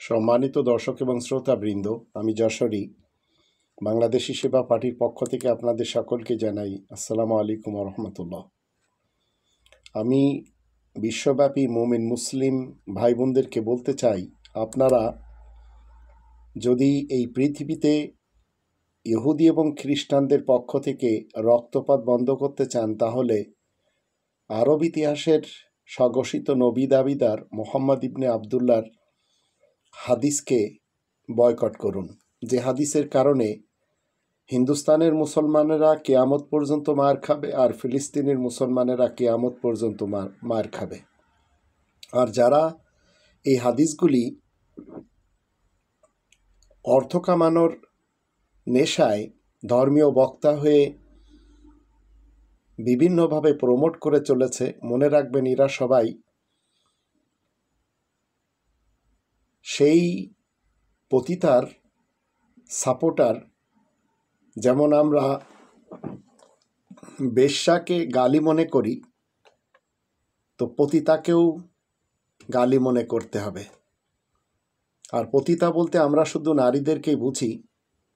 সম্মানিত দর্শক এবং শ্রোতাবৃন্দ, আমি যশোরী বাংলাদেশি সেবা পার্টির পক্ষ থেকে আপনাদের সকলকে জানাই আসসালামু আলাইকুম রহমতুল্লাহ। আমি বিশ্বব্যাপী মুমিন মুসলিম ভাই বোনদেরকে বলতে চাই, আপনারা যদি এই পৃথিবীতে ইহুদি এবং খ্রিস্টানদের পক্ষ থেকে রক্তপাত বন্ধ করতে চান, তাহলে আরব ইতিহাসের স্বঘোষিত নবী দাবিদার মোহাম্মদ ইবনে আবদুল্লাহর হাদিসকে বয়কট করুন, যে হাদিসের কারণে হিন্দুস্তানের মুসলমানেরা কিয়ামত পর্যন্ত মার খাবে আর ফিলিস্তিনের মুসলমানেরা কিয়ামত পর্যন্ত মার খাবে। আর যারা এই হাদিসগুলি অর্থ কামানোর নেশায় ধর্মীয় বক্তা হয়ে বিভিন্নভাবে প্রমোট করে চলেছে, মনে রাখবেন এরা সবাই সেই পতিতার সাপোর্টার। যেমন আমরা বেশ্যাকে গালি মনে করি, তো পতিতাকেও গালি মনে করতে হবে। আর পতিতা বলতে আমরা শুধু নারীদেরকেই বুঝি।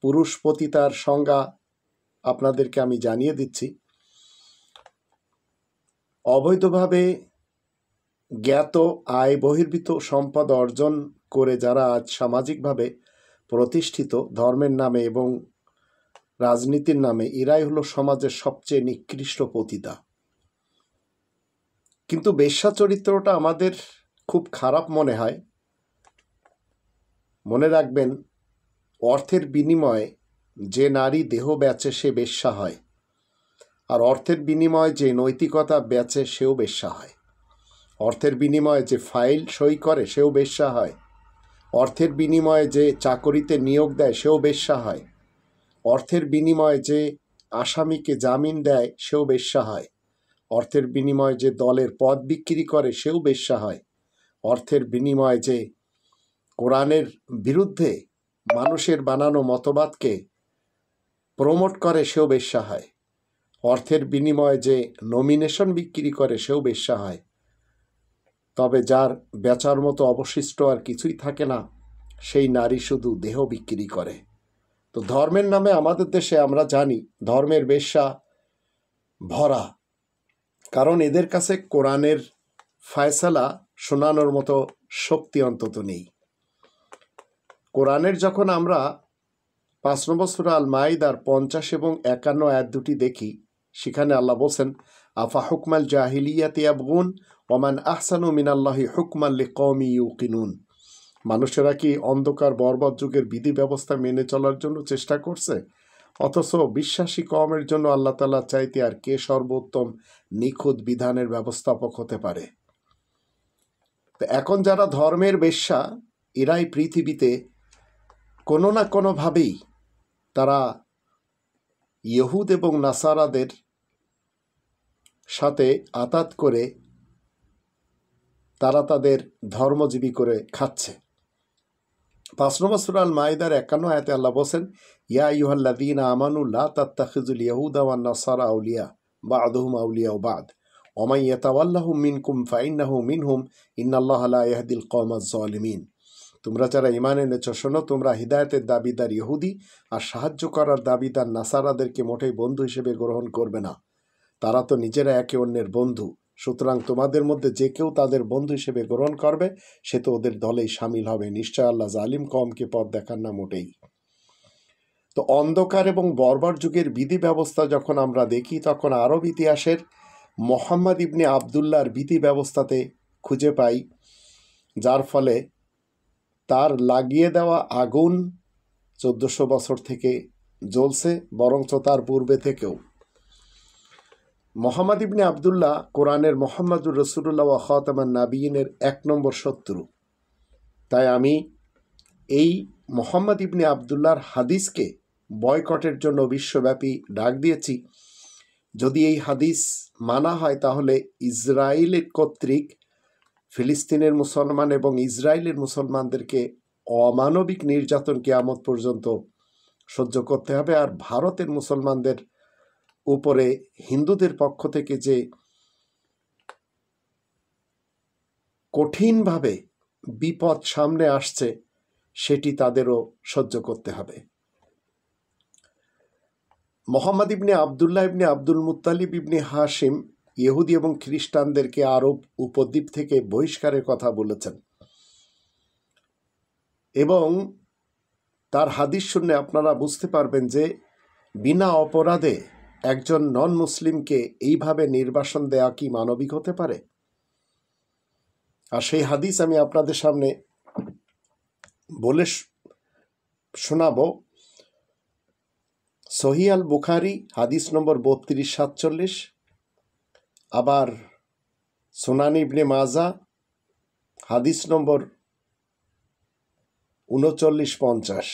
পুরুষ পতিতার সংজ্ঞা আপনাদেরকে আমি জানিয়ে দিচ্ছি। অবৈধভাবে জ্ঞাত আয় বহির্ভূত সম্পদ অর্জন করে যারা আজ সামাজিকভাবে প্রতিষ্ঠিত ধর্মের নামে এবং রাজনীতির নামে, এরাই হলো সমাজের সবচেয়ে নিকৃষ্ট পতিতা। কিন্তু বেশ্যা চরিত্রটা আমাদের খুব খারাপ মনে হয়। মনে রাখবেন, অর্থের বিনিময়ে যে নারী দেহ বেচে সে বেশ্যা হয়, আর অর্থের বিনিময়ে যে নৈতিকতা বেচে সেও বেশ্যা হয়। অর্থের বিনিময়ে যে ফাইল সই করে সেও বেশ্যা হয়। অর্থের বিনিময়ে যে চাকরিতে নিয়োগ দেয় সেও বেশ্যা হয়। অর্থের বিনিময়ে যে আসামিকে জামিন দেয় সেও বেশ্যা হয়। অর্থের বিনিময়ে যে দলের পদ বিক্রি করে সেও বেশ্যা হয়। অর্থের বিনিময়ে যে কোরআনের বিরুদ্ধে মানুষের বানানো মতবাদকে প্রমোট করে সেও বেশ্যা হয়। অর্থের বিনিময়ে যে নমিনেশন বিক্রি করে সেও বেশ্যা হয়। তবে যার বেচার মতো অবশিষ্ট আর কিছুই থাকে না, সেই নারী শুধু দেহ বিক্রি করে। তো ধর্মের নামে আমাদের দেশে আমরা জানি ধর্মের বেশ্যা ভরা, কারণ এদের কাছে কোরআনের ফায়সালা শোনানোর মতো শক্তি অন্তত নেই। কোরআনের যখন আমরা 5 নম্বর সূরা আল মাইদার 50 এবং 51 আয়াত দুটি দেখি, সেখানে আল্লাহ বলছেন, আফা হুকমাল জাহিলিয়াতি ইয়াবগুন ওমান আহসানু মিনাল্লাহি হুকমান লিকওমি ইউকিনুন। মানুষেরা কি অন্ধকার বর্বর যুগের বিধি ব্যবস্থা মেনে চলার জন্য চেষ্টা করছে? অথচ বিশ্বাসী কওমের জন্য আল্লাহ তাআলা চাইতে আর কে সর্বোত্তম নিখুঁত বিধানের ব্যবস্থাপক হতে পারে? তো এখন যারা ধর্মের বেশ্যা, এরাই পৃথিবীতে কোনো না কোনোভাবেই তারা ইহুদ এবং নাসারাদের সাথে আতাত করে তারা তাদের ধর্মজীবী করে খাচ্ছে। 5 নম্বর সূরা আল মাইদার 51 আয়াতে আল্লাহ বলেন, ইয়া আইয়ুহাল্লাযীনা আমানু লা তাত্তাখিযুল ইয়াহুদা ওয়ান নাসারা আউলিয়া বা'দুহুম আউলিয়াউ বা'দ ওয়া মান ইয়াতাওয়াল্লাহুম মিনকুম ফাইন্নাহু মিনহুম ইন্নাল্লাহা লা ইয়াহদিল কওমাজ জালিমিন। তোমরা যারা ঈমান এনেছো, শোনো, তোমরা হিদায়াতের দাবিদার ইহুদি আর সাহায্য করার দাবিদার নাসারাদেরকে মোটেই বন্ধু হিসেবে গ্রহণ করবে না। তারা তো নিজেরা একে অন্যের বন্ধু। সুতরাং তোমাদের মধ্যে যে কেউ তাদের বন্ধু হিসেবে গ্রহণ করবে সে তো ওদের দলেই সামিল হবে। নিশ্চয় আল্লাহ জালিম কওমকে পথ দেখান না মোটেই। তো অন্ধকার এবং বর্বর যুগের বিধি ব্যবস্থা যখন আমরা দেখি, তখন আরব ইতিহাসের মোহাম্মদ ইবনে আবদুল্লাহর বিধি ব্যবস্থাতে খুঁজে পাই, যার ফলে তার লাগিয়ে দেওয়া আগুন 1400 বছর থেকে জ্বলছে, বরঞ্চ তার পূর্বে থেকেও। মোহাম্মদ ইবনে আবদুল্লাহ কোরআনের মোহাম্মদুর রসুল্লাহ ওয়া খাতামান নাবিয়িনের 1 নম্বর শত্রু। তাই আমি এই মোহাম্মদ ইবনে আবদুল্লাহর হাদিসকে বয়কটের জন্য বিশ্বব্যাপী ডাক দিয়েছি। যদি এই হাদিস মানা হয়, তাহলে ইসরায়েলের কর্তৃক ফিলিস্তিনের মুসলমান এবং ইসরায়েলের মুসলমানদেরকে অমানবিক নির্যাতন কিয়ামত পর্যন্ত সহ্য করতে হবে। আর ভারতের মুসলমানদের উপরে হিন্দুদের পক্ষ থেকে যে কঠিনভাবে বিপদ সামনে আসছে, সেটি তাদেরও সহ্য করতে হবে। মোহাম্মদ ইবনে আবদুল্লাহ ইবনে আব্দুল মুত্তালিব ইবনে হাশিম ইহুদি এবং খ্রিস্টানদেরকে আরব উপদ্বীপ থেকে বহিষ্কারের কথা বলেছেন, এবং তার হাদিস শুনলে আপনারা বুঝতে পারবেন যে বিনা অপরাধে একজন নন মুসলিমকে এইভাবে নির্বাসন দেওয়া কি মানবিক হতে পারে? আর সেই হাদিস আমি আপনাদের সামনে বলে শোনাবো। সহিহ আল বুখারি হাদিস নম্বর 3247, আবার সুনান ইবনে মাজা হাদিস নম্বর 3950।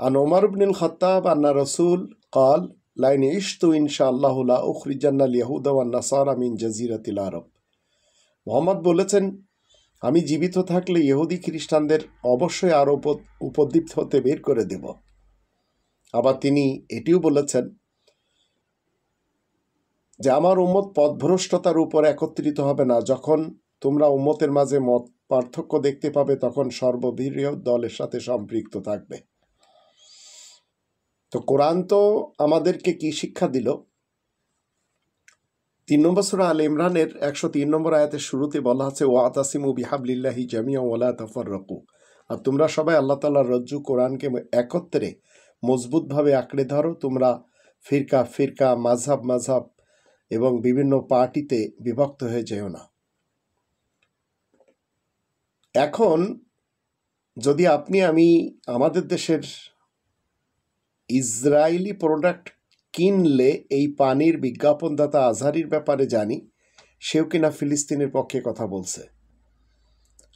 আন ওমর ইবনুল খাত্তাব আন্না রাসূল قال লাইন ইশতু ইনশাআল্লাহু লা উখরিজান্নাল ইয়াহুদা ওয়ান নাসারা মিন জাজিরাতিল আরব। মুহাম্মদ বলেছেন, আমি জীবিত থাকলে ইহুদি খ্রিস্টানদের অবশ্যই আরব উপদ্বীপ হতে বের করে দেব। আবার তিনি এটিও বলেছেন যে আমার উম্মত পথভ্রষ্টতার উপর একত্রিত হবে না। যখন তোমরা উম্মতের মাঝে মত পার্থক্য দেখতে পাবে তখন সর্ববৃহৎ দলের সাথে সম্পৃক্ত থাকবে। তো কোরআন তো আমাদেরকে কি শিক্ষা দিল? 3 নম্বর সূরা আল ইমরানের 103 নম্বর আয়াতের শুরুতে বলা আছে, ওয়াতাসিমু বিহাবলিল্লাহি জামিআন ওয়া লা তাফাররাকু। আর তোমরা সবাই আল্লাহ তাআলার রজ্জু কোরআনকে একত্রে মজবুতভাবে আঁকড়ে ধরো, তোমরা ফিরকা ফিরকা, মাযহাব মাযহাব এবং বিভিন্ন পার্টিতে বিভক্ত হয়ে যেও না। এখন যদি আপনি আমি আমাদের দেশের ইসরায়েলি প্রোডাক্ট কিনলে এই পানির বিজ্ঞাপনদাতা আজহারির ব্যাপারে জানি, সেও কিনা ফিলিস্তিনের পক্ষে কথা বলছে।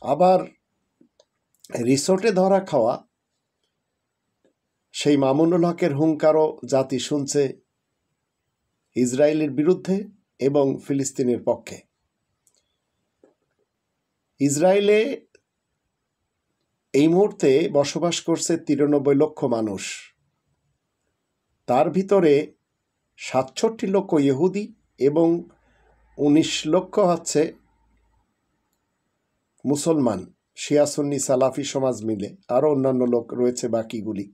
আবার রিসোর্টে ধরা খাওয়া সেই মামুনুল হকের হুঙ্কারও জাতি শুনছে ইসরায়েলের বিরুদ্ধে এবং ফিলিস্তিনের পক্ষে। ইসরায়েলে এই মুহূর্তে বসবাস করছে 93 লক্ষ মানুষ। তার ভিতরে 67 লক্ষ ইহুদি এবং 19 লক্ষ হচ্ছে মুসলমান, শিয়া সুন্নি সালাফি সমাজ মিলে, আরও অন্যান্য লোক রয়েছে বাকিগুলি।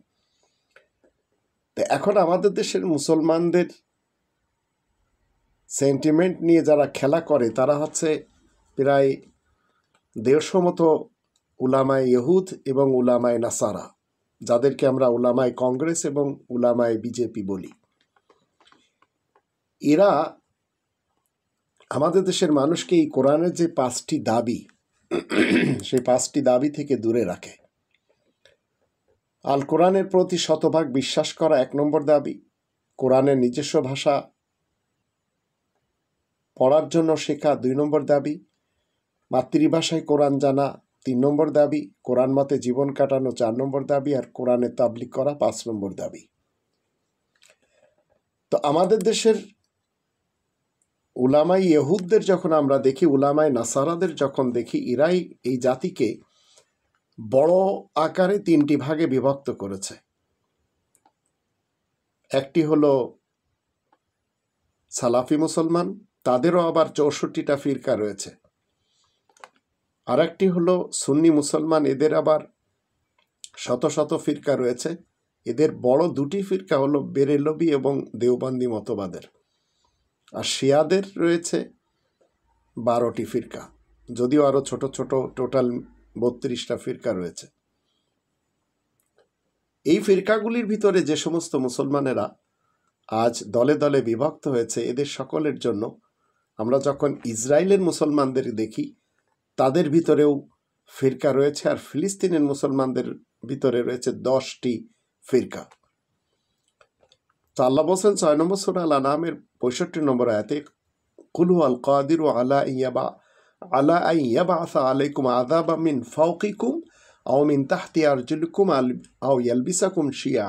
তো এখন আমাদের দেশের মুসলমানদের সেন্টিমেন্ট নিয়ে যারা খেলা করে তারা হচ্ছে প্রায় 150 মতো উলামায়ে ইহুদ এবং উলামায়ে নাসারা, যাদেরকে আমরা উলামায়ে কংগ্রেস এবং উলামায়ে বিজেপি বলি। এরা আমাদের দেশের মানুষকে এই কোরআনের যে 5টি দাবি, সেই 5টি দাবি থেকে দূরে রাখে। আল কোরআনের প্রতি শতভাগ বিশ্বাস করা 1 নম্বর দাবি, কোরআনের নিজস্ব ভাষা পড়ার জন্য শেখা 2 নম্বর দাবি, মাতৃভাষায় কোরআন জানা 3 নম্বর দাবি, কোরআন মতে জীবন কাটানো 4 নম্বর দাবি, আর কোরআনের তাবলীগ করা 5 নম্বর দাবি। তো আমাদের দেশের উলামাই ইহুদদের যখন আমরা দেখি, উলামাই নাসারাদের যখন দেখি, এরাই এই জাতিকে বড় আকারে 3টি ভাগে বিভক্ত করেছে। একটি হলো সালাফি মুসলমান, তাদেরও আবার 64টা ফিরকা রয়েছে। আর একটি হলো সুন্নি মুসলমান, এদের আবার শত শত ফিরকা রয়েছে। এদের বড় 2টি ফিরকা হলো বেরেলভি এবং দেওবন্দি মতবাদের। আর শিয়াদের রয়েছে 12টি ফিরকা, যদিও আরও ছোট ছোট টোটাল 32টা ফিরকা রয়েছে। এই ফিরকাগুলির ভিতরে যে সমস্ত মুসলমানেরা আজ দলে দলে বিভক্ত হয়েছে, এদের সকলের জন্য আমরা যখন ইসরায়েলের মুসলমানদের দেখি, তাদের ভিতরেও ফিরকা রয়েছে। আর ফিলিস্তিনের মুসলমানদের ভিতরে রয়েছে 10টি ফিরকা। তো আল্লাহ বলছেন 6 নম্বর সূরা আল আনআমের 65 নম্বর আয়াতে, কুল হুয়াল কাদিরু আলা আন ইয়াবআসা আলাইকুম আযাবাম মিন ফাওকিকুম আও মিন তাহতি আরজুলিকুম আও ইয়ালবিসাকুম শিয়া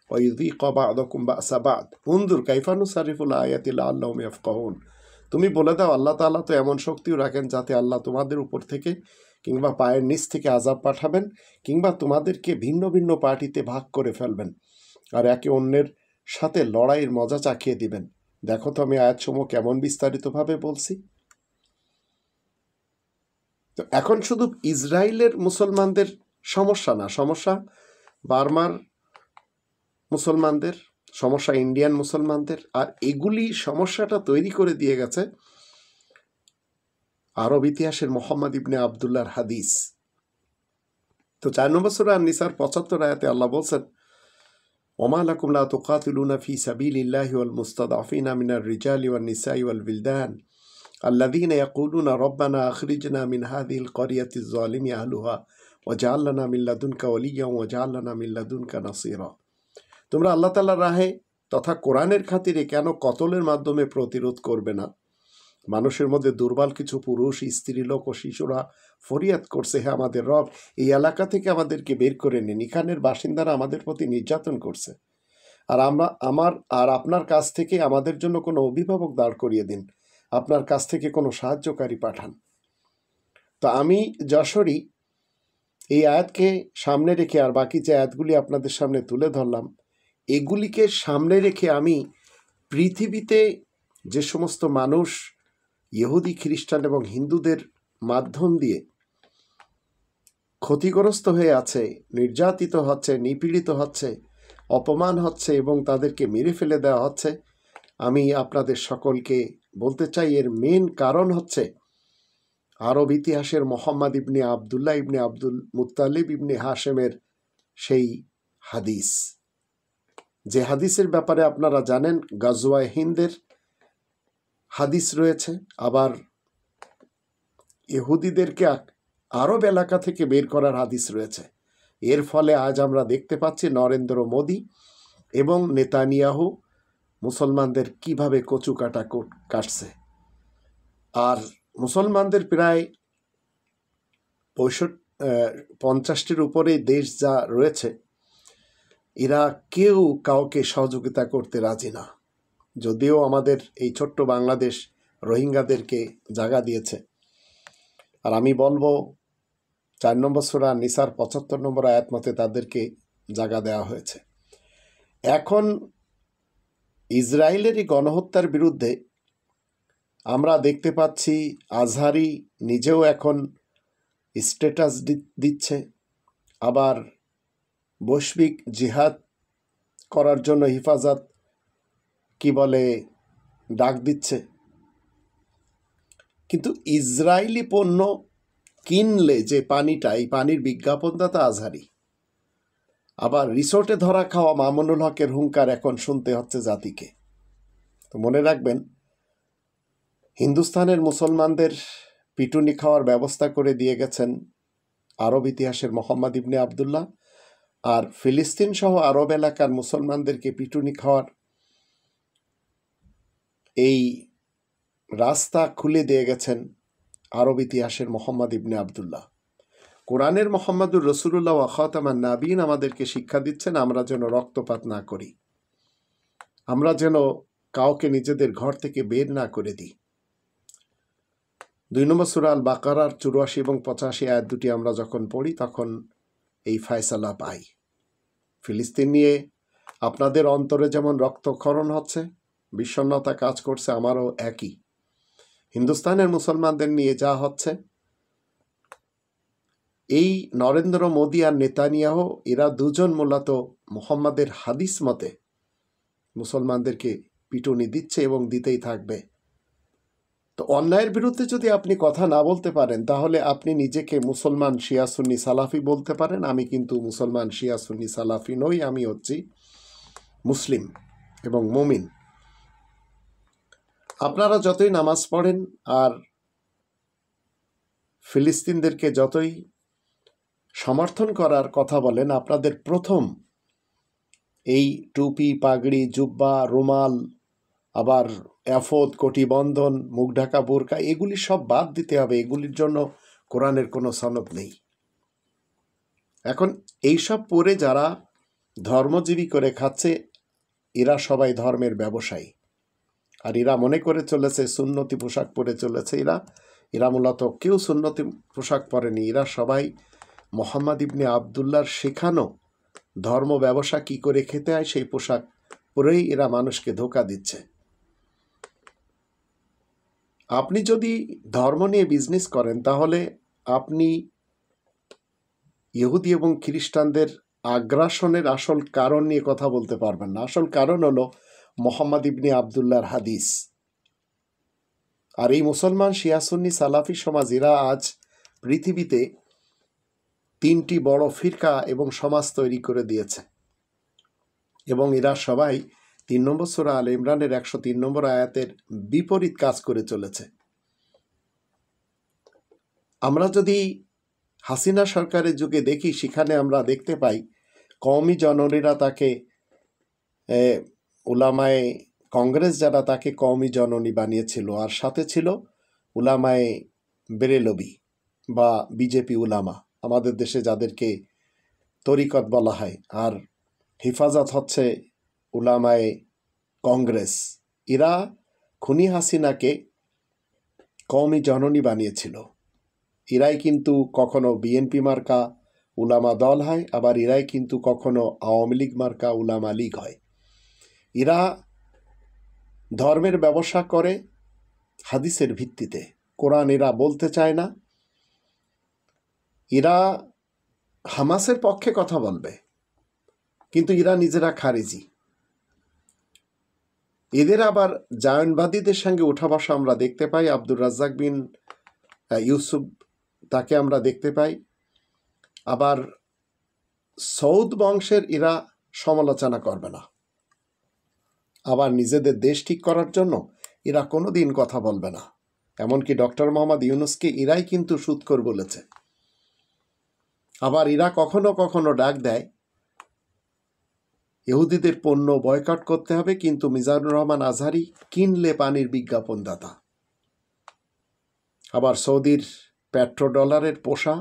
ওয়া ইযীকা বা'দাকুম বা'সা বা'দ উনজুর কাইফা নুসাররিফুল আয়াতি লাআল্লাহুম ইয়াফকাহুন। তুমি বলে দাও, আল্লাহ তাআলা তো এমন শক্তিও রাখেন যাতে আল্লাহ তোমাদের উপর থেকে কিংবা পায়ের নিচ থেকে আযাব পাঠাবেন, কিংবা তোমাদেরকে ভিন্ন ভিন্ন পার্টিতে ভাগ করে ফেলবেন, আর একে অন্যের সাথে লড়াইয়ের মজা চাখিয়ে দিবেন। দেখো তো আমি আয়াতসমূহ কেমন বিস্তারিতভাবে বলছি। তো এখন শুধু ইসরায়েলের মুসলমানদের সমস্যা না, সমস্যা বার্মার মুসলমানদের, সমস্যা ইন্ডিয়ান মুসলমানদের, আর এগুলি সমস্যাটা তৈরি করে দিয়ে গেছে আরব ইতিহাসের মোহাম্মদ ইবনে আবদুল্লাহর হাদিস। তো 4 নম্বর সূরা আন-নিসার 75 আয়াতে আল্লাহ বলছেন, ওমা লাকুম লা তুকাতিলুনা ফি সাবিলিল্লাহি ওয়াল মুস্তাদআফিনা মিনার রিজালি ওয়ান নিসাই ওয়াল বিলদান আল্লাযীনা ইয়াকুলুনা রব্বানা আখরিজনা মিন হাযিহিল ক্বরিয়াতিজ যালিমি আহলুহা ওয়াজআল লানা মিন লাদুনকা ওয়ালিয়্যান ওয়াজআল লানা মিন লাদুনকা নাসীরা। তোমরা আল্লাহ তাআলার রাহে তথা কোরআনের খাতিরে কেন কতলের মাধ্যমে প্রতিরোধ করবে না? মানুষের মধ্যে দুর্বল কিছু পুরুষ, স্ত্রীলোক ও শিশুরা ফরিয়াদ করছে, হে আমাদের রব, এই এলাকা থেকে আমাদেরকে বের করে নিন, এখানের বাসিন্দারা আমাদের প্রতি নির্যাতন করছে, আর আপনার কাছ থেকে আমাদের জন্য কোনো অভিভাবক দাঁড় করিয়ে দিন, আপনার কাছ থেকে কোনো সাহায্যকারী পাঠান। তো আমি যশোরী এই আয়াতকে সামনে রেখে আর বাকি যে আয়াতগুলি আপনাদের সামনে তুলে ধরলাম, এগুলিকে সামনে রেখে আমি পৃথিবীতে যে সমস্ত মানুষ ইহুদি, খ্রিস্টান এবং হিন্দুদের মাধ্যম দিয়ে ক্ষতিগ্রস্ত হয়ে আছে, নির্যাতিত হচ্ছে, নিপীড়িত হচ্ছে, অপমান হচ্ছে এবং তাদেরকে মেরে ফেলে দেওয়া হচ্ছে, আমি আপনাদের সকলকে বলতে চাই এর মেন কারণ হচ্ছে আরব ইতিহাসের মোহাম্মদ ইবনে আবদুল্লাহ ইবনে আব্দুল মুত্তালিব ইবনে হাশেমের সেই হাদিস, যে হাদিসের ব্যাপারে আপনারা জানেন গাজওয়ায়ে হিন্দের হাদিস রয়েছে, আবার ইহুদিদেরকে আরব এলাকা থেকে বের করার হাদিস রয়েছে। এর ফলে আজ আমরা দেখতে পাচ্ছি নরেন্দ্র মোদী এবং নেতানিয়াহু মুসলমানদের কিভাবে কচু কাটা কাটছে। আর মুসলমানদের প্রায় 50টির উপরে দেশ যা রয়েছে, এরা কেউ কাউকে সহযোগিতা করতে রাজি না। যদিও আমাদের এই ছোট্ট বাংলাদেশ রোহিঙ্গাদেরকে জায়গা দিয়েছে। আর আমি বলবো 4 নম্বর সূরা নিসার 75 নম্বর আয়াত মতে তাদেরকে জায়গা দেওয়া হয়েছে। এখন ইসরায়েলের এই গণহত্যার বিরুদ্ধে আমরা দেখতে পাচ্ছি আজহারি নিজেও এখন স্ট্যাটাস দিচ্ছে, আবার বৈশ্বিক জিহাদ করার জন্য হিফাজত ডাক দিচ্ছে। কিন্তু ইসরায়েলি পণ্য কিনলে যে পানিটা, এই পানির বিজ্ঞাপনদাতা আজহারি। আবার রিসোর্টে ধরা খাওয়া মামুনুল হকের হুঙ্কার এখন শুনতে হচ্ছে জাতিকে। তো মনে রাখবেন, হিন্দুস্তানের মুসলমানদের পিটুনি খাওয়ার ব্যবস্থা করে দিয়ে গেছেন আরব ইতিহাসের মোহাম্মদ ইবনে আবদুল্লাহ, আর ফিলিস্তিন সহ আরব এলাকার মুসলমানদেরকে পিটুনি খাওয়ার এই রাস্তা খুলে দিয়ে গেছেন আরব ইতিহাসের মোহাম্মদ ইবনে আবদুল্লাহ। কোরআনের মোহাম্মদুর রসুলুল্লাহ ওয়া খাতামান নাবিয়িন আমাদেরকে শিক্ষা দিচ্ছেন আমরা যেন রক্তপাত না করি, আমরা যেন কাউকে নিজেদের ঘর থেকে বের না করে দিই। 2 নম্বর সূরা আল বাকারার 84 এবং 85 আয়াত দুটি আমরা যখন পড়ি তখন এই ফয়সালা পাই। ফিলিস্তিন নিয়ে আপনাদের অন্তরে যেমন রক্তক্ষরণ হচ্ছে, বিষণ্ণতা কাজ করছে, আমারও একই। হিন্দুস্তানের মুসলমানদের নিয়ে যা হচ্ছে, এই নরেন্দ্র মোদী আর নেতানিয়াহু এরা দুজন মূলত মুহাম্মাদের হাদিস মতে মুসলমানদেরকে পিটুনি দিচ্ছে এবং দিতেই থাকবে। তো অন্যায়ের বিরুদ্ধে যদি আপনি কথা না বলতে পারেন, তাহলে আপনি নিজেকে মুসলমান শিয়া সুন্নি সালাফি বলতে পারেন। আমি কিন্তু মুসলমান শিয়া সুন্নি সালাফি নই, আমি হচ্ছি মুসলিম এবং মুমিন। আপনারা যতই নামাজ পড়েন আর ফিলিস্তিনদেরকে যতই সমর্থন করার কথা বলেন, আপনাদের প্রথম এই টুপি, পাগড়ি, জুব্বা, রুমাল, আবার এফদ, কটিবন্ধন, মুখ ঢাকা, বোরকা, এগুলি সব বাদ দিতে হবে। এগুলির জন্য কোরআনের কোনো সনদ নেই। এখন এইসব পরে যারা ধর্মজীবী করে খাচ্ছে, এরা সবাই ধর্মের ব্যবসায়ী, আর এরা মনে করে চলেছে সুন্নতি পোশাক পরে চলেছে। এরা মূলত কেউ সুন্নতি পোশাক পরেনি, এরা সবাই মোহাম্মদ ইবনে আবদুল্লাহর শেখানো ধর্ম ব্যবসা কি করে খেতে হয় সেই পোশাক পরেই এরা মানুষকে ধোঁকা দিচ্ছে। আপনি যদি ধর্ম নিয়ে বিজনেস করেন, তাহলে আপনি ইহুদি এবং খ্রিস্টানদের আগ্রাসনের আসল কারণ নিয়ে কথা বলতে পারবেন না। আসল কারণ হলো মোহাম্মদ ইবনে আবদুল্লাহর হাদিস। আর এই মুসলমান শিয়া সুন্নি সালাফি সমাজ এরা আজ পৃথিবীতে 3টি বড় ফিরকা এবং সমাজ তৈরি করে দিয়েছে, এবং এরা সবাই 3 নম্বর সূরা আল ইমরানের 103 নম্বর আয়াতের বিপরীত কাজ করে চলেছে। আমরা যদি হাসিনা সরকারের যুগে দেখি, সেখানে আমরা দেখতে পাই কওমি জননীরা তাকে, উলামায়ে কংগ্রেস যারা তাকে কওমি জননী বানিয়েছিল, আর সাথে ছিল উলামায়ে বেরেলবি বা বিজেপি উলামা, আমাদের দেশে যাদেরকে তরিকত বলা হয়, আর হেফাজত হচ্ছে উলামায়ে কংগ্রেস। এরা খুনি হাসিনাকে কওমি জননী বানিয়েছিল। এরাই কিন্তু কখনো বিএনপি মার্কা উলামা দল হয়, আবার এরাই কিন্তু কখনো আওয়ামী লীগ মার্কা উলামা লীগ হয়। এরা ধর্মের ব্যবসা করে হাদিসের ভিত্তিতে। কোরআন এরা বলতে চায় না। এরা হামাসের পক্ষে কথা বলবে, কিন্তু এরা নিজেরা খারিজি। এদের আবার জায়নবাদীদের সঙ্গে উঠা বসা আমরা দেখতে পাই। আব্দুর রাজ্জাক বিন ইউসুফ, তাকে আমরা দেখতে পাই। আবার সৌদ বংশের এরা সমালোচনা করবে না। আবার নিজেদের দেশ ঠিক করার জন্য এরা কোনো দিন কথা বলবে না। এমনকি ডক্টর মোহাম্মদ ইউনুসকে এরাই কিন্তু সুৎখোর বলেছে। আবার এরা কখনো কখনো ডাক দেয় ইহুদিদের পণ্য বয়কট করতে হবে, কিন্তু মিজানুর রহমান আজহারি কিনলে পানির বিজ্ঞাপনদাতা। আবার সৌদির পেট্রোডলারের পোষা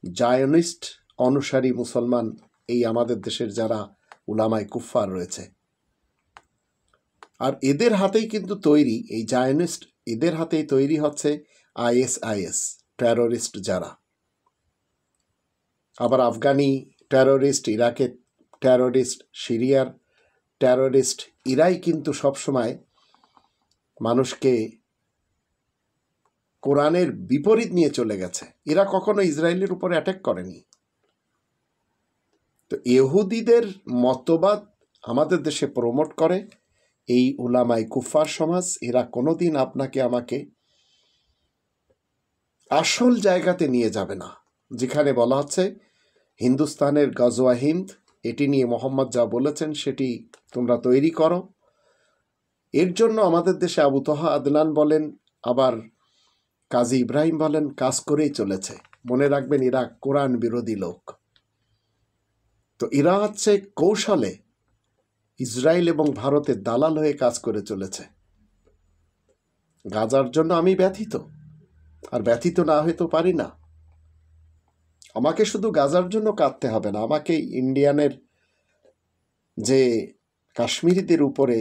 জায়নিস্ট অনুসারী মুসলমান এই আমাদের দেশের যারা উলামায়ে কুফফার রয়েছে, আর এদের হাতেই কিন্তু তৈরি এই জায়নিস্ট, এদের হাতেই তৈরি হচ্ছে ISIS টেরোরিস্ট যারা। আবার আফগানি টেরোরিস্ট, ইরাকের টেরোরিস্ট, সিরিয়ার টেরোরিস্ট, এরাই কিন্তু সবসময় মানুষকে কোরআনের বিপরীত নিয়ে চলে গেছে। এরা কখনো ইসরায়েলের উপরে অ্যাটাক করেনি। তো ইহুদিদের মতবাদ আমাদের দেশে প্রমোট করে এই উলামায়ে কুফফার সমাজ। এরা কোনোদিন আপনাকে আমাকে আসল জায়গাতে নিয়ে যাবে না, যেখানে বলা হচ্ছে হিন্দুস্তানের গজওয়া হিন্দ, এটি নিয়ে মোহাম্মদ যা বলেছেন সেটি তোমরা তৈরি করো। এর জন্য আমাদের দেশে আবু তহা আদনান বলেন, আবার কাজী ইব্রাহিম বলেন, কাজ করেই চলেছে। মনে রাখবেন, এরা কোরআন বিরোধী লোক। তো এরা হচ্ছে কৌশলে ইসরায়েল এবং ভারতের দালাল হয়ে কাজ করে চলেছে। গাজার জন্য আমি ব্যথিত, আর ব্যথিত না হইতে পারি না। আমাকে শুধু গাজার জন্য কাঁদতে হবে না, আমাকে ইন্ডিয়ানের যে কাশ্মীরিদের উপরে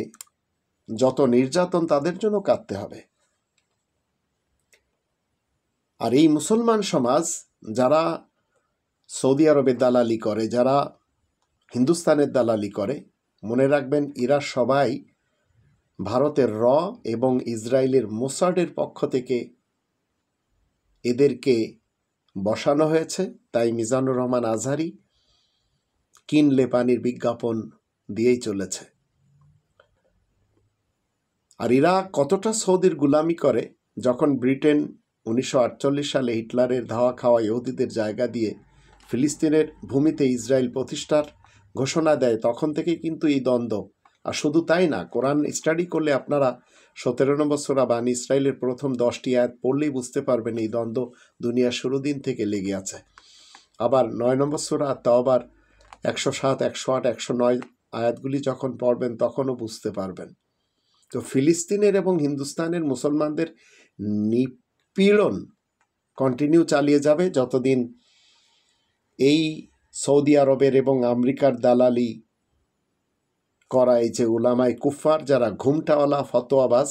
যত নির্যাতন, তাদের জন্য কাঁদতে হবে। আর এই মুসলমান সমাজ যারা সৌদি আরবের দালালি করে, যারা হিন্দুস্তানের দালালি করে, মনে রাখবেন এরা সবাই ভারতের র এবং ইসরায়েলের মোসাডের পক্ষ থেকে এদেরকে বসানো হয়েছে। তাই মিজানুর রহমান আজহারি কিনলে পানির বিজ্ঞাপন দিয়েই চলেছে। আর এরা কতটা সৌদির গুলামি করে, যখন ব্রিটেন 1948 সালে হিটলারের ধাওয়া খাওয়া ইহুদিদের জায়গা দিয়ে ফিলিস্তিনের ভূমিতে ইসরায়েল প্রতিষ্ঠার ঘোষণা দেয়, তখন থেকেই কিন্তু এই দ্বন্দ্ব। আর শুধু তাই না, কোরআন স্টাডি করলে আপনারা 17 নম্বর সূরা বানী ইসরায়েলের প্রথম 10টি আয়াত পড়লেই বুঝতে পারবেন এই দ্বন্দ্ব দুনিয়ার শুরু দিন থেকে লেগে আছে। আবার 9 নম্বর সূরা তাওবার 107, 108, 109 আয়াতগুলি যখন পড়বেন তখনও বুঝতে পারবেন। তো ফিলিস্তিনের এবং হিন্দুস্তানের মুসলমানদের নিপীড়ন কন্টিনিউ চালিয়ে যাবে যতদিন এই সৌদি আরবের এবং আমেরিকার দালালি করা এই যে উলামায়ে কুফফার যারা ঘুমটাওয়ালা ফতোয়াবাজ,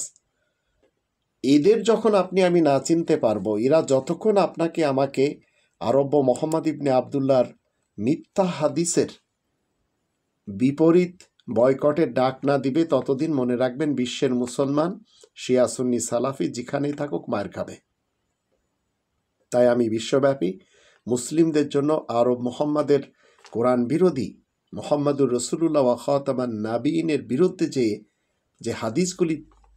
এদের যখন আমি না চিনতে পারবো, এরা যতক্ষণ আপনাকে আমাকে আরব্য মোহাম্মদ ইবনে আবদুল্লাহর মিথ্যা হাদিসের বিপরীত বয়কটের ডাক না দিবে, ততদিন মনে রাখবেন বিশ্বের মুসলমান শিয়া সুন্নি সালাফি যেখানেই থাকুক মার খাবে। তাই আমি বিশ্বব্যাপী মুসলিমদের জন্য আরব মোহাম্মদের কোরআন বিরোধী মোহাম্মদুর রসুলুল্লাহ ওয়া খাতামান নাবিয়িনের বিরুদ্ধে যে হাদিসগুলি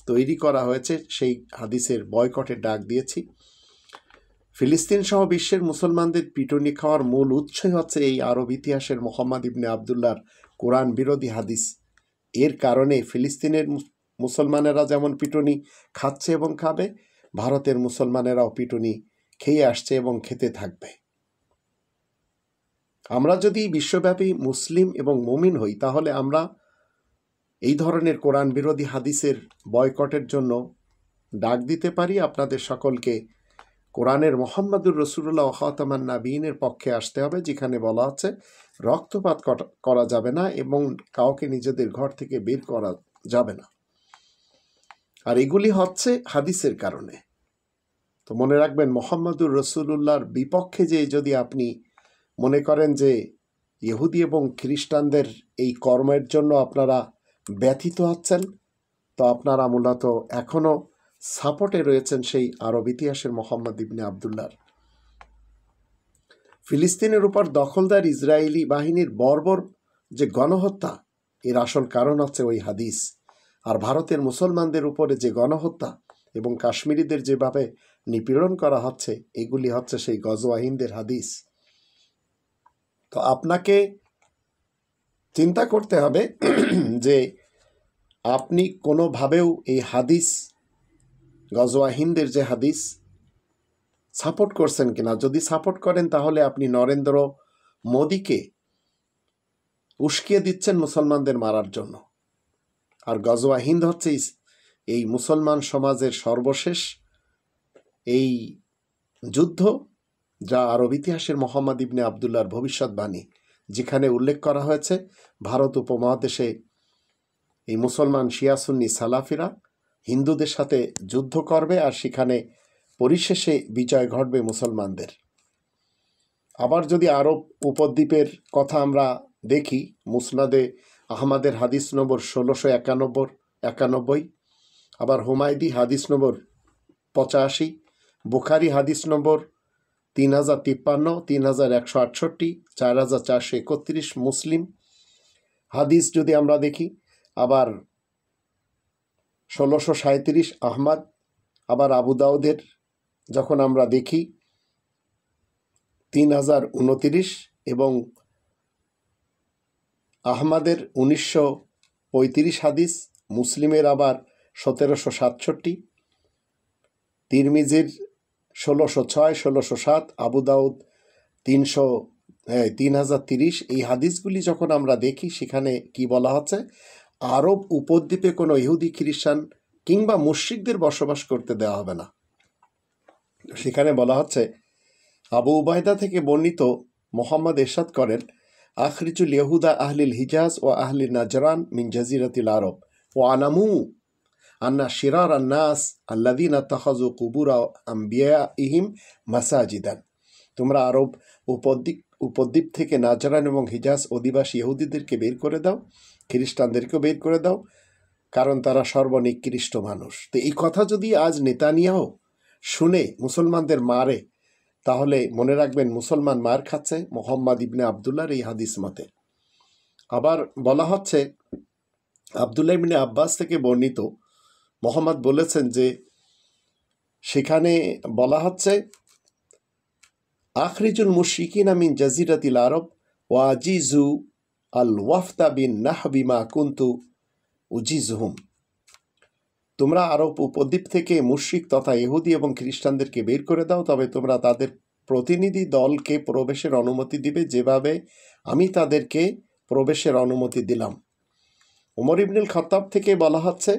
তৈরি করা হয়েছে সেই হাদিসের বয়কটের ডাক দিয়েছি। ফিলিস্তিন সহ বিশ্বের মুসলমানদের পিটুনি খাওয়ার মূল উৎসই হচ্ছে এই আরব ইতিহাসের মোহাম্মদ ইবনে আবদুল্লাহর কোরআন বিরোধী হাদিস। এর কারণে ফিলিস্তিনের মুসলমানেরা যেমন পিটুনি খাচ্ছে এবং খাবে, ভারতের মুসলমানেরাও পিটুনি খেয়ে আসছে এবং খেতে থাকবে। আমরা যদি বিশ্বব্যাপী মুসলিম এবং মুমিন হই, তাহলে আমরা এই ধরনের কোরআন বিরোধী হাদিসের বয়কটের জন্য ডাক দিতে পারি। আপনাদের সকলকে কোরআনের মোহাম্মদুর রসুলুল্লাহ খাতামান নাবিয়িনের পক্ষে আসতে হবে, যেখানে বলা আছে রক্তপাত করা যাবে না এবং কাউকে নিজেদের ঘর থেকে বের করা যাবে না। আর এগুলি হচ্ছে হাদিসের কারণে। তো মনে রাখবেন, মোহাম্মদুর রসুলুল্লাহর বিপক্ষে যে যদি আপনি মনে করেন যে ইহুদি এবং খ্রিস্টানদের এই কর্মের জন্য আপনারা ব্যথিত হচ্ছেন, তো আপনারা মূলত এখনও সাপোর্টে রয়েছেন সেই আরব ইতিহাসের মোহাম্মদ ইবনে আবদুল্লাহর। ফিলিস্তিনের উপর দখলদার ইসরায়েলি বাহিনীর বর্বর যে গণহত্যা, এর আসল কারণ হচ্ছে ওই হাদিস। আর ভারতের মুসলমানদের উপরে যে গণহত্যা এবং কাশ্মীরিদের যেভাবে নিপীড়ন করা হচ্ছে, এগুলি হচ্ছে সেই গজওয়া হিন্দের হাদিস। তো আপনাকে চিন্তা করতে হবে যে আপনি কোনোভাবেও এই হাদিস, গজওয়া হিন্দের যে হাদিস, সাপোর্ট করছেন কিনা। যদি সাপোর্ট করেন তাহলে আপনি নরেন্দ্র মোদীকে উস্কিয়ে দিচ্ছেন মুসলমানদের মারার জন্য। আর গজওয়া হিন্দ হচ্ছে এই মুসলমান সমাজের সর্বশেষ এই যুদ্ধ, যা আরব ইতিহাসের মোহাম্মদ ইবনে আবদুল্লাহর ভবিষ্যৎবাণী, যেখানে উল্লেখ করা হয়েছে ভারত উপমহাদেশে এই মুসলমান শিয়া সুন্নি সালাফিরা হিন্দুদের সাথে যুদ্ধ করবে আর সেখানে পরিশেষে বিজয় ঘটবে মুসলমানদের। আবার যদি আরব উপদ্বীপের কথা আমরা দেখি, মুসনাদে আহমদের হাদিস নম্বর 1691, আবার হুমায়দি হাদিস নম্বর 85, বুখারি হাদিস নম্বর 3053, 3168, 4431, মুসলিম হাদিস যদি আমরা দেখি, আবার 1637 আহমদ, আবার আবু দাউদের যখন আমরা দেখি 3029 এবং আহমদের 1935 হাদিস, মুসলিমের আবার 1767, তিরমিজির 1606, 1607, আবু দাউদ 3030, এই হাদিসগুলি যখন আমরা দেখি, সেখানে কি বলা হচ্ছে, আরব উপদ্বীপে কোনো ইহুদি খ্রিস্টান কিংবা মুশরিকদের বসবাস করতে দেওয়া হবে না। সেখানে বলা হচ্ছে, আবু উবায়দা থেকে বর্ণিত মোহাম্মদ এরশাদ করেন, আখরিজুল ইহুদা আহলিল হিজাজ ও আহলিল নাজরান মিন জাজিরাতিল আরব ও আলামু আন্না শিরার আন্নাস আল্লাযীনা তাখাযু কুবুরা আম্বিয়াইহিম মাসাজিদান। তোমরা আরব উপদ্বীপ থেকে নাজরান এবং হিজাজ অধিবাসী ইহুদিদেরকে বের করে দাও, খ্রিস্টানদেরকেও বের করে দাও, কারণ তারা সর্বনিকৃষ্ট মানুষ। তো এই কথা যদি আজ নেতানিয়াহু শুনে মুসলমানদের মারে, তাহলে মনে রাখবেন মুসলমান মার খাচ্ছে মোহাম্মদ ইবনে আবদুল্লাহর এই হাদিস মতে। আবার বলা হচ্ছে, আবদুল্লাহ ইবনে আব্বাস থেকে বর্ণিত, মোহাম্মদ বলেছেন যে সেখানে বলা হচ্ছে, আখরিজুল মুশরিকিনা মিন জাজিরাতিল আরব ওয়া আজিজু আল ওয়াফদা বিন নাহবি মা কুনতু উজিজহুম। তোমরা আরব উপদ্বীপ থেকে মুশরিক তথা ইহুদি এবং খ্রিস্টানদেরকে বের করে দাও, তবে তোমরা তাদের প্রতিনিধি দলকে প্রবেশের অনুমতি দিবে যেভাবে আমি তাদেরকে প্রবেশের অনুমতি দিলাম। উমর ইবনুল খাত্তাব থেকে বলা হচ্ছে,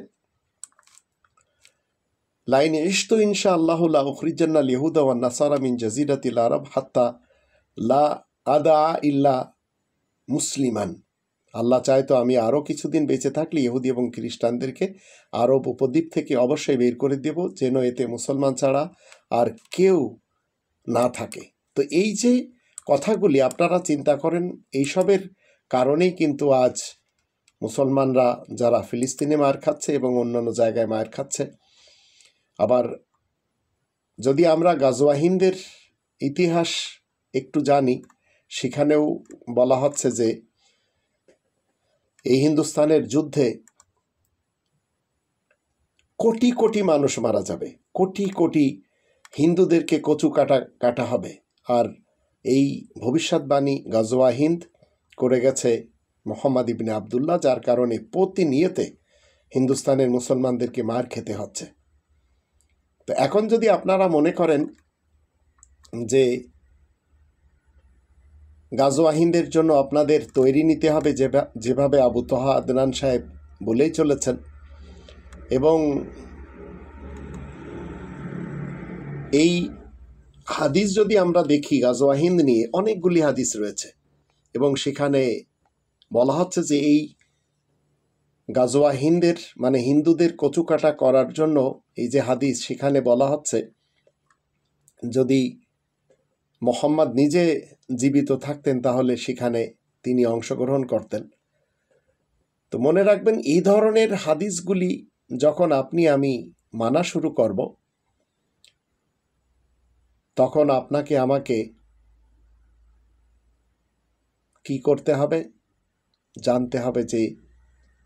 লাইন ইশতু ইনশাআল্লাহু লা উখরিজান্নাল ইহুদা ওয়ান নাসারা মিন জাজিরাতিল আরব হাত্তা লা আদা ইল্লা মুসলিমান। আল্লাহ চায় তো আমি আরও কিছুদিন বেঁচে থাকলে ইহুদি এবং খ্রিস্টানদেরকে আরব উপদ্বীপ থেকে অবশ্যই বের করে দেব, যেন এতে মুসলমান ছাড়া আর কেউ না থাকে। তো এই যে কথাগুলি আপনারা চিন্তা করেন, এইসবের কারণেই কিন্তু আজ মুসলমানরা যারা ফিলিস্তিনে মার খাচ্ছে এবং অন্যান্য জায়গায় মার খাচ্ছে। আবার যদি আমরা গাজওয়া হিন্দের ইতিহাস একটু জানি, সেখানেও বলা হচ্ছে যে এই হিন্দুস্তানের যুদ্ধে কোটি কোটি মানুষ মারা যাবে, কোটি কোটি হিন্দুদেরকে কচু কাটা হবে। আর এই ভবিষ্যৎবাণী গাজওয়া হিন্দ করে গেছে মোহাম্মদ ইবনে আবদুল্লাহ, যার কারণে প্রতিনিয়তে হিন্দুস্তানের মুসলমানদেরকে মার খেতে হচ্ছে। তো এখন যদি আপনারা মনে করেন যে গাজওয়া হিন্দের জন্য আপনাদের তৈরি নিতে হবে যেভাবে আবু তহা আদনান সাহেব বলেই চলেছেন, এবং এই হাদিস যদি আমরা দেখি গাজওয়া হিন্দ নিয়ে অনেকগুলি হাদিস রয়েছে, এবং সেখানে বলা হচ্ছে যে এই গাজওয়া হিন্দের মানে হিন্দুদের কচুকাটা করার জন্য এই যে হাদিস, সেখানে বলা হচ্ছে যদি মোহাম্মদ নিজে জীবিত থাকতেন তাহলে সেখানে তিনি অংশগ্রহণ করতেন। তো মনে রাখবেন, এই ধরনের হাদিসগুলি যখন আপনি আমি মানা শুরু করব, তখন আপনাকে আমাকে কি করতে হবে? জানতে হবে যে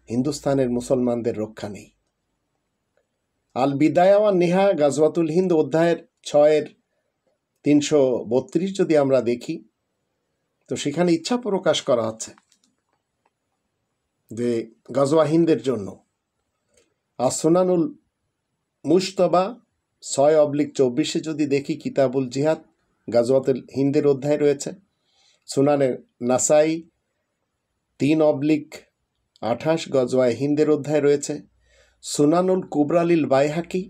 হিন্দুস্তানের মুসলমানদের রক্ষা নেই। আল বিদায়া ওয়ান নেহা গাজওয়াতুল হিন্দ অধ্যায়ের 6-332 যদি আমরা দেখি, তো সেখানে ইচ্ছা প্রকাশ করা হচ্ছে যে গাজওয়া হিন্দের জন্য। আর সুনানুল মুশতবা 6/24 যদি দেখি, কিতাবুল জিহাদ গাজওয়াতুল হিন্দের অধ্যায় রয়েছে। সুনানের নাসাই 3/28 গজওয়ায় হিন্দের অধ্যায় রয়েছে। সুনানুল কুবরালিল বাইহাকি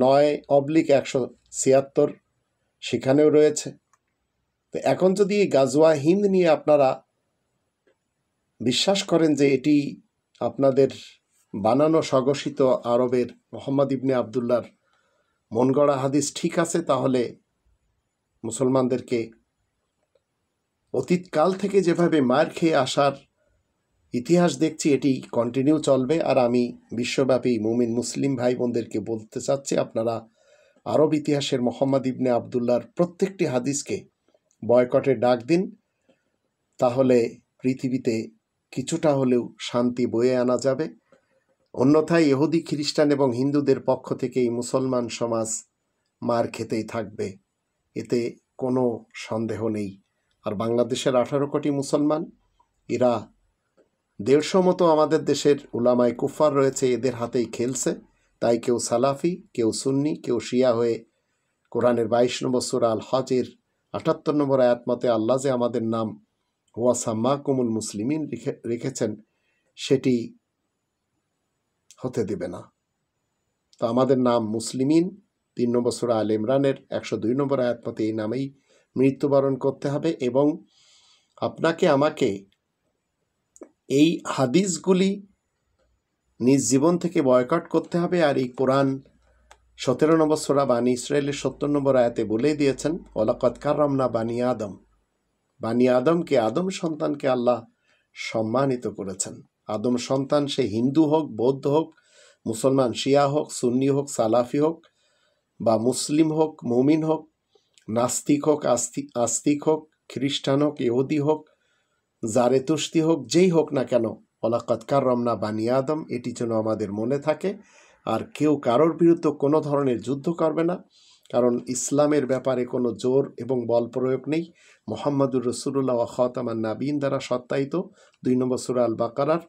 9/176 সেখানেও রয়েছে। তো এখন যদি এই গাজওয়া হিন্দ নিয়ে আপনারা বিশ্বাস করেন যে এটি আপনাদের বানানো স্বঘোষিত আরবের মোহাম্মদ ইবনে আবদুল্লাহর মন গড়া হাদিস ঠিক আছে, তাহলে মুসলমানদেরকে অতীতকাল থেকে যেভাবে মার খেয়ে আসার ইতিহাস দেখছি, এটি কন্টিনিউ চলবে। আর আমি বিশ্বব্যাপী মুমিন মুসলিম ভাই বোনদেরকে বলতে চাচ্ছি, আপনারা আরব ইতিহাসের মোহাম্মদ ইবনে আবদুল্লাহর প্রত্যেকটি হাদিসকে বয়কটের ডাক দিন, তাহলে পৃথিবীতে কিছুটা হলেও শান্তি বয়ে আনা যাবে। অন্যথায় ইহুদি খ্রিস্টান এবং হিন্দুদের পক্ষ থেকে এই মুসলমান সমাজ মার খেতেই থাকবে, এতে কোনো সন্দেহ নেই। আর বাংলাদেশের 18 কোটি মুসলমান, এরা 150 মতো আমাদের দেশের উলামায়ে কুফার রয়েছে, এদের হাতেই খেলছে। তাই কেউ সালাফি, কেউ সুন্নি, কেউ শিয়া হয়ে কোরআনের 22 নম্বর সূরা আল হজের 78 নম্বর আয়াত মতে আল্লাহ যে আমাদের নাম হুয়া সাম্মাকুমুল মুসলিমিন রেখেছেন, সেটি হতে দেবে না। তো আমাদের নাম মুসলিমিন 3 নম্বর সূরা আল ইমরানের 102 নম্বর আয়াত মতে এই নামেই মৃত্যুবরণ করতে হবে। এবং আপনাকে আমাকে এই হাদিসগুলি নিজ জীবন থেকে বয়কট করতে হবে। আর এই কোরআন 17 নম্বর সূরা বানী ইসরায়েলের 70 নম্বর আয়াতে বলে দিয়েছেন, ওয়ালাকাদ কাররামনা বানী আদম, বানী আদমকে, আদম সন্তানকে আল্লাহ সম্মানিত করেছেন। আদম সন্তান সে হিন্দু হোক, বৌদ্ধ হোক, মুসলমান শিয়া হোক, সুন্নি হোক, সালাফি হোক, বা মুসলিম হোক, মুমিন হোক, নাস্তিক হোক, আস্তিক হোক, খ্রিস্টান হোক, ইহুদি হোক, জারেতুস্তি হোক, যেই হোক না কেন, ওয়ালাকাদ কাররামনা বানী আদম, এটি যেন আমাদের মনে থাকে। আর কেউ কারোর বিরুদ্ধে কোনো ধরনের যুদ্ধ করবে না, কারণ ইসলামের ব্যাপারে কোনো জোর এবং বল প্রয়োগ নেই। মুহাম্মাদুর রাসূলুল্লাহ ওয়া খাতামান নাবিয়িন দ্বারা সত্যায়িত 2 নম্বর সূরা আল বাকারার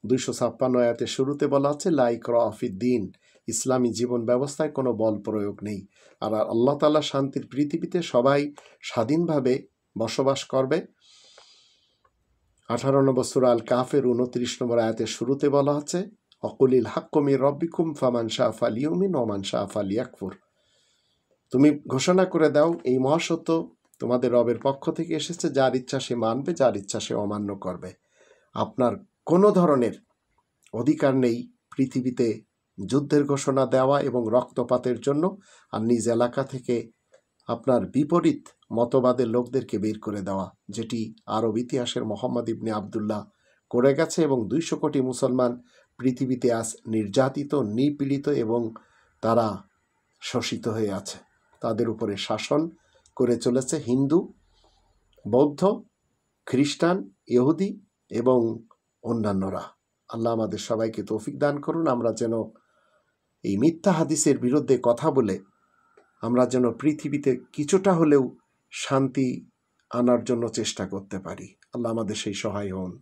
256 আয়াতের শুরুতে বলা আছে, লা ইকরাহা ফিদ্দীন, ইসলামী জীবন ব্যবস্থায় কোনো বল প্রয়োগ নেই। আর আল্লাহ তাআলা শান্তির পৃথিবীতে সবাই স্বাধীনভাবে বসবাস করবে। 18 নম্বর সূরা আল কাফের 29 নম্বর আয়াতের শুরুতে বলা হচ্ছে, অকুলিল হাক্কু মির রব্বিকুম ফামান শাআ ফালিউমিন ওয়া মান শাআ ফালিয়াকফুর, তুমি ঘোষণা করে দাও এই মহাসত্য তোমাদের রবের পক্ষ থেকে এসেছে, যার ইচ্ছা সে মানবে, যার ইচ্ছা সে অমান্য করবে। আপনার কোনো ধরনের অধিকার নেই পৃথিবীতে যুদ্ধের ঘোষণা দেওয়া এবং রক্তপাতের জন্য, আর নিজ এলাকা থেকে আপনার বিপরীত মতবাদের লোকদেরকে বের করে দেওয়া, যেটি আরব ইতিহাসের মোহাম্মদ ইবনে আবদুল্লাহ করে গেছে। এবং 200 কোটি মুসলমান পৃথিবীতে আজ নির্যাতিত, নিপীড়িত এবং তারা শোষিত হয়ে আছে। তাদের উপরে শাসন করে চলেছে হিন্দু, বৌদ্ধ, খ্রিস্টান, ইহুদি এবং অন্যান্যরা। আল্লাহ আমাদের সবাইকে তৌফিক দান করুন, আমরা যেন এই মিথ্যা হাদিসের বিরুদ্ধে কথা বলে আমরা যেন পৃথিবীতে কিছুটা হলেও শান্তি আনার জন্য চেষ্টা করতে পারি। আল্লাহ আমাদের সেই সহায় হন।